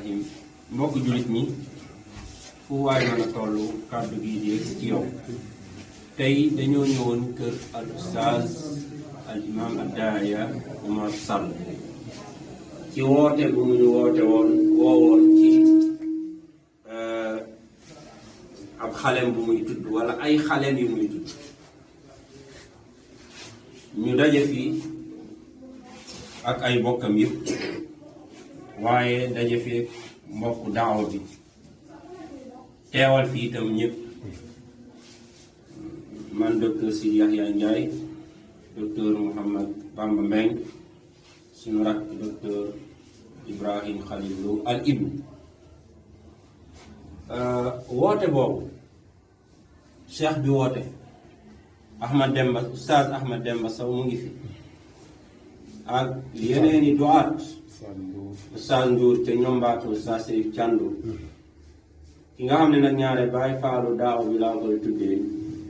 rahim mbokk jullit ñi fu waay mën a toll kàddu gi di yegg ci yow tey dañoo ñëwoon kër al ustaaz al imam ad daaya Omar Sall ci woote bu mu ñu woowoon ci ab xalem bu muy tudd wala ay xalem yu muy tudd ñu daje fii ak ay bokkam yëpp waaye daje fii mbokk daawa bi teewal fii itam ñëpp man docteur Sidi Yahya Ndiaye docteur Mouhamad Bamba Mbeng suñu rakk docteur Ibrahim Khalil Lo al ibn woote boobu cheikh bi woote Oustaz Ahmad Demba Sow mu ngi fi ak yeneeni duwaat Oustaz Ndour te ñombaatu Oustaz Seydou Thiandour ki nga xam ne nag ñaare bàyyi faalu daaw bi laa koy tuddee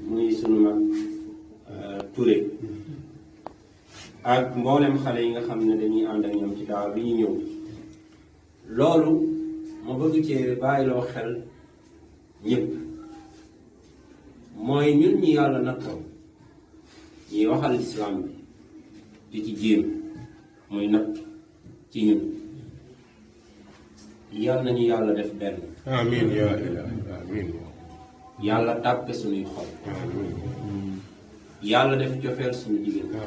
muy sunu mag Touré ak mboolem xale yi nga xam ne dañuy ànd ak ñoom ci daaw bi ñu ñëw loolu ma bëgg cee bàyyiloo xel ñëpp mooy ñun ñi yàlla nattoo ñuy waxal islam bi di ci jéem muy natt ci ñun yàlla nañu yàlla def benn amiin yaa ilaahi amiin yàlla tàppe suñuy xol yàlla def cofeel suñu diggante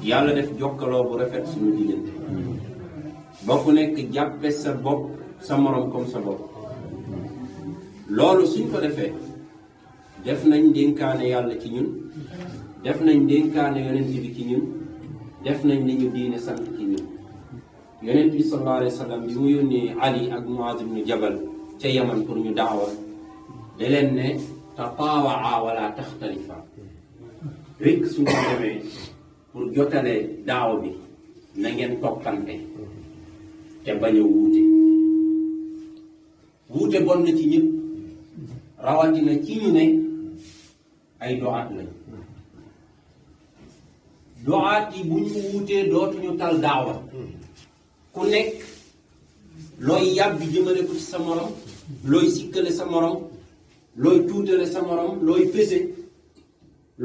yàlla def jokkaloo bu rafet suñu diggante ba ku nekk jàppe sa bopp sa morom comme sa bopp loolu suñ ko defee def nañ dénkaane yàlla ci ñun def nañ dénkaane yonent bi ci ñun def nañ li ñu diine sant ci ñun yonent bi sallallahu alayhi wa sallam bi mu yónnee Ali ak Muaz ibn Jabal ca Yaman pour ñu daawa da leen ne tataawaa wala taxtalifa rek suñ ko demee pour jotalee daaw bi na ngeen toppante te bañ a wuute bon na ci ñëpp rawatina ci ñu ne ay doaat lañ doaat yi bu ñu wuutee dootuñu tal daawa ku nekk looy yàbbi jëmale ko ci sa morom looy sikkale sa morom looy tuutale sa morom looy fese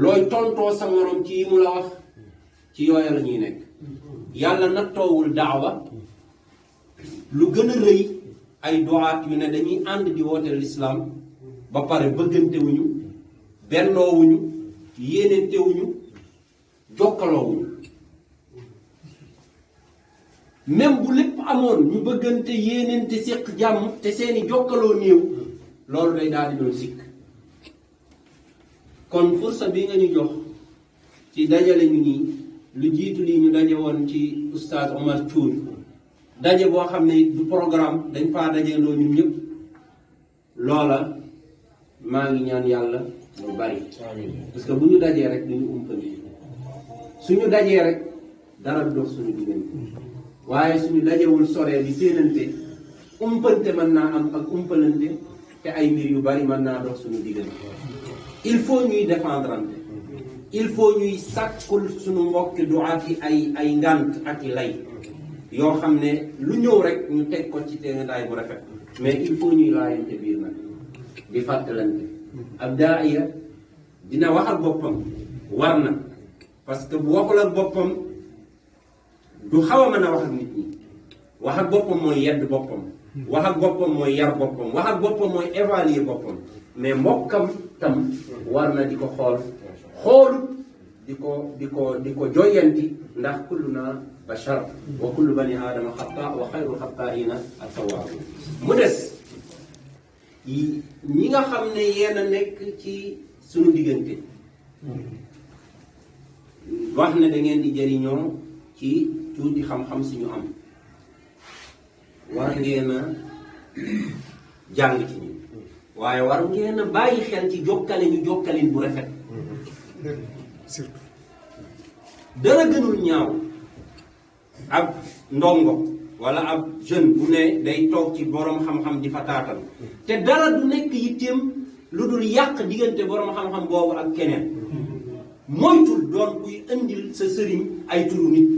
looy tontoo sa morom ci yi mu la wax ci yooya la ñuy nekk yàlla nattoowul daawa lu gën a rëy ay doaat yu ne dañuy ànd di wooteel lislaam ba pare bëggantewuñu bennoowuñu yéenentewuñu jokkaloowuñu même bu lépp amoon ñu bëggante yéenente séq jàmm te seeni jokkaloo néew loolu day daal di doon sikk kon fursa bi nga ñu jox ci dajale ñu nii lu jiitu lii ñu daje woon ci oustaz Omar Thiour daje boo xam ne du programme dañ faa dajeeloo ñun ñëpp loola maa ngi ñaan yàlla mu bari parce que bu ñu dajee rek duñu umpante suñu dajee rek dara du dox suñu diggante waaye suñu dajewul soree di séenante umpante mën naa am ak umpalante te ay mbir yu bari mën naa dox suñu diggante il faut ñuy défendrante il faut ñuy sàkkul suñu mbokki duaat yi ay ngànt ak i lay yoo xam ne lu ñëw rek ñu teg ko ci tegandaay bu rafet mais il faut ñuy laayante biir nag di fàttalante ab daaya dina wax ak boppam war na parce que bu waxul ak boppam du xaw a mën a wax ak nit ñi wax ak boppam mooy yedd boppam wax ak boppam mooy yar boppam wax ak boppam mooy évaluer boppam mais mbokkam tam war na di ko xoolut di ko joyanti ndax kulluna bashar wa kullu bani aadama xata wa xayrul xataa'ina at-tawwaabuun mu des ñi nga xam ne yéen a nekk ci suñu diggante wax ne da ngeen di jëriñoo ci tuuti xam-xam suñu am war ngeen a jàng ci ñun waaye war ngeen a bàyyi xel ci jokkale ñu jokkalin bu rafet dara gënul ñaaw ab ndongo wala ab jeune bu ne day toog ci borom xam-xam di fa taatal te dara du nekk yitteem lu dul yàq diggante borom xam-xam boobu ak keneen moytul doon kuy indil sa sëriñ ay turu nit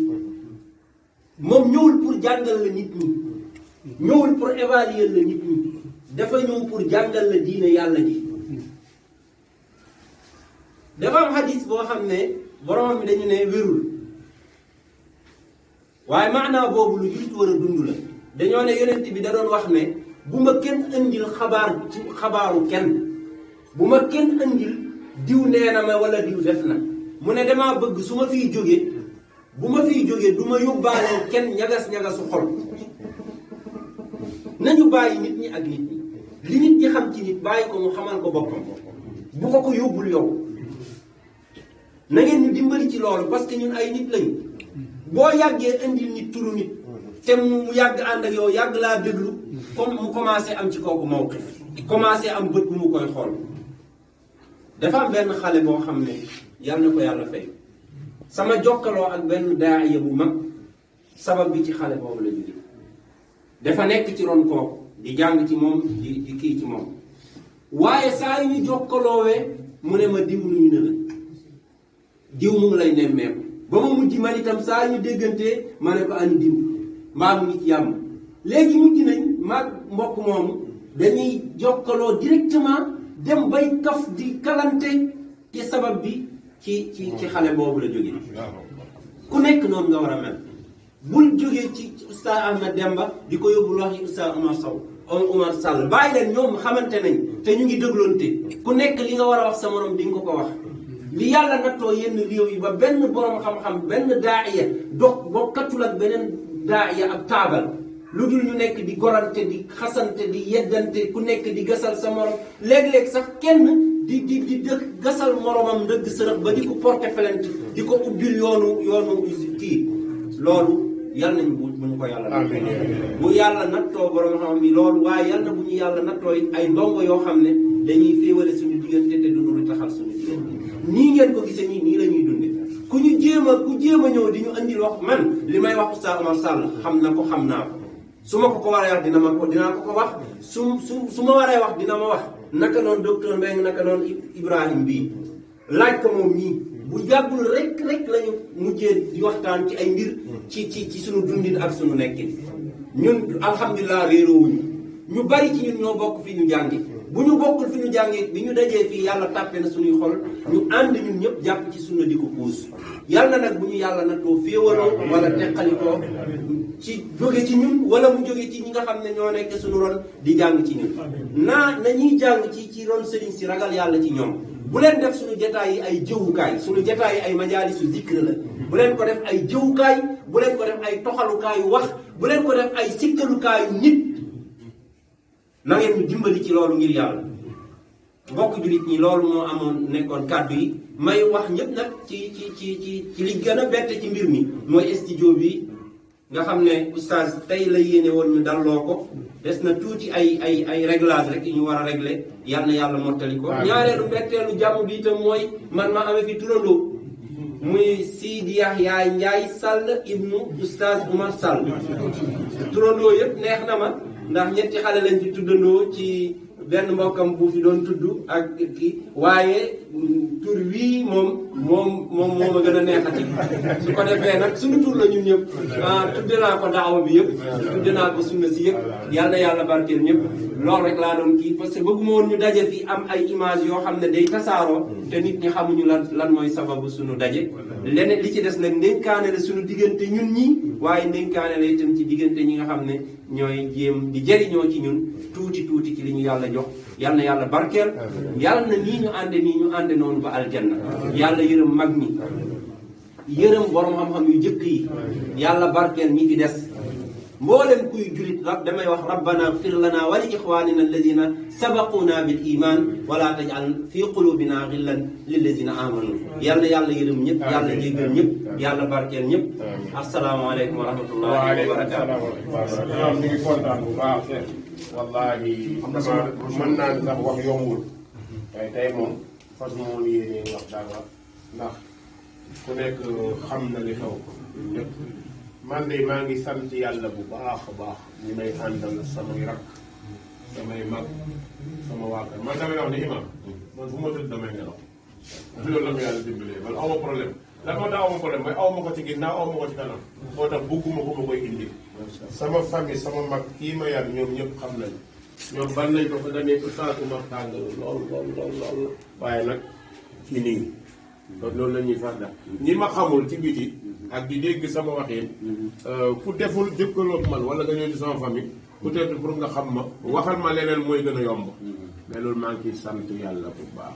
moom ñëwul pour jàngal la nit ñi ñëwul pour évaluer la nit ñi dafa ñëw pour jàngal la diine yàlla ji. dafa am xadis boo xam ne borom bi dañu ne wérul waaye maanaa boobu lu jullit war a dund la. dañoo ne yonent bi da doon wax ne bu ma kenn andil xabaaru kenn bu ma kenn andil diw nee na ma wala diw def na mu ne damaa bëgg su ma fiy jógee bu ma fiy jógee du ma yóbbaaleel kenn ñagas-ñagasu xol. nañu bàyyi nit ñi ak nit ñi li nit ñi xam ci nit bàyyi ko mu xamal ko boppam bu ko yóbbul yow. na ngeen ñu dimbali ci loolu parce que ñun ay nit lañu boo yàggee indil nit turu nit te mu yàgg ànd ak yow yàgg laa déglu comme mu commencé am ci kooku mawqif commencé am bët bu mu koy xool. dafa am benn xale boo xam ne yàlla na ko yàlla fay sama jokkaloo ak benn daaya bu mag sabab bi ci xale boobu la jóge dafa nekk ci ron kooku di jàng ci moom di kii ci moom waaye saa yu ñu jokkaloowee mu ne ma diw nuyu na la diw mu ngi lay nemmeeku ba ma mujj man itam saa ñu déggantee ma ne ko ani diw mbaa mu ngi ci yàmm. léegi mujj nañ maag mbokk moomu dañuy jokkaloo directement dem bay kaf di kalante ci sabab bi ci xale boobu la jógee. ku nekk noonu nga war a mel bul jógee ci Oustaz Ahmed Demba di ko yóbbu wax ci Oustaz Oumar Sall bàyyi leen ñoom xamante nañ te ñu ngi dégloonte ku nekk li nga war a wax sa morom di nga ko wax. li yàlla nattoo yenn réew yi ba benn borom xam-xam benn daaiya bokkatul ak beneen daaiya ab taabal lu dul ñu nekk di gorante di xasante di yeddante ku nekk di gasal sa morom léeg-léeg sax kenn di gasal moromam ndëgg sërëx ba di ko porter plainte di ko ubbil yoonu kii loolu yàlla nañ bu ñu ko yàlla bu yàlla nattoo borom xam-xam yi loolu waaye yàlla na bu ñu yàlla nattoo ay ndongo yoo xam ne dañuy féewale suñu diggante te du lu taxal suñu diggante. nii ngeen ko gisee nii la ñuy dunde ku jéem a ñëw di ñu andil wax man li may wax Oustaz Oumar Sall xam na ko xam naa ko su ma ko waree wax dinaa ko wax su ma waree wax dina ma wax naka noonu docteur Mbengue naka noonu Ibrahim bii laaj ko moom ñii bu yàggul rek lañu mujjee di waxtaan ci ay mbir ci suñu dundin ak suñu nekkin ñun alhamdulilah réeroowuñu ñu bari ci ñun ñoo bokk fi ñu jàngi bu ñu bokkul fi ñu jàngee bi ñu dajee fii yàlla tàppe na suñuy xol ñu ànd ñun ñëpp jàpp ci sunna di ko puus yàlla nag bu ñu yàlla nattoo féewaloo wala teqalikoo ci jóge ci ñun wala mu jóge ci ñi nga xam ne ñoo nekk suñu ron di jàng ci ñun na ñuy jàng ci ron sëriñ si ragal yàlla ci ñoom bu leen def suñu jataay yi ay jëwukaay suñu jataay yi ay majaalisu zikr la bu leen ko def ay jëwukaay bu leen ko def ay toxalukaayu wax bu leen ko def ay sikkalukaayu nit na ngeen ñu dimbali ci loolu ngir yàlla mbokk jullit ñi loolu moo amoon nekkoon kàddu yi may wax ñëpp nag ci li gën a bette ci mbir mi mooy studio bi nga xam ne oustaz tey la yéene woon ñu dalloo ko des na tuuti ay réglage rek ñu war a régler yal na yàlla mottali ko ñaareelu betteelu jàmm bi itam mooy man ma amee fi turandoo muy Sidi Yahya Ndiaye Sall ibnu oustaz Oumar Sall turandoo yëpp neex na ma ndax ñetti xale lañ ci tuddandoo ci benn mbokkam bu fi doon tudd ak kii waaye tur wii moom moo ma gën a neexati su ko defee nag suñu tur la ñun ñëpp tudde naa ko daawa bi yëpp tudde naa ko sunna si yëpp yal na yàlla barkeel ñëpp loolu rek laa doon kii parce que bëgguma woon ñu daje fi am ay image yoo xam ne day tasaaroo te nit ñi xamuñu lan mooy sababu suñu daje leneen li ci des nag ndénkaane la suñu diggante ñun ñi waaye ndénkaane la itam ci diggante ñi nga xam ne ñooy jéem di jëriñoo ci ñun tuuti ci li ñu yàlla jox yal na yàlla barkeel yàlla na nii ñu ànde noonu ba aljanna yàlla yërëm mag ñi yërëm borom xam-xam yu jëkk yi yàlla barkeel ñi fi des mboolem kuy julit damay wax rabbana ighfir lana wa li ixwanina alladina sabaquna bil iman wala tajal fi qulubina ghillan lilladina amanu yàlla na yàlla yërëm ñëpp yàlla jéggal ñëpp yàlla barkeel ñëpp asalaamaaleykum wa rahmatullahi wa barakatuh ñu ngi kontaan bu baax wallahi mën naa sax wax yombul tey moom fas moom yéene wax dara ndax ku nekk xam na li xew ñëpp man de maa ngi sant yàlla bu baax a baax ñi may àndal samay rak samay mag sama waa kër man damay wax ni imam man fu ma tëdd damay nelaw loolu la ma yàlla dimbalee man aw ma problème la moo tax aw ma problème mooy aw ma ko ci ginnaaw aw ma ko ci kanam moo tax bugguma ko ma koy indi sama famille sama mag kii ma yar ñoom ñëpp xam nañ ñoom ban nañ ko fa dañuy Oustaz Oumar tàng lool waaye nag ci nii kon loolu la ñuy fàttali ñi ma xamul ci biti ak di dégg sama waxin ku deful jëkkaloog man wala nga ñëw ci sama famille peut-être pour nga xam ma waxal ma leneen mooy gën a yomb mais loolu maa ngi ciy sant yàlla bu baax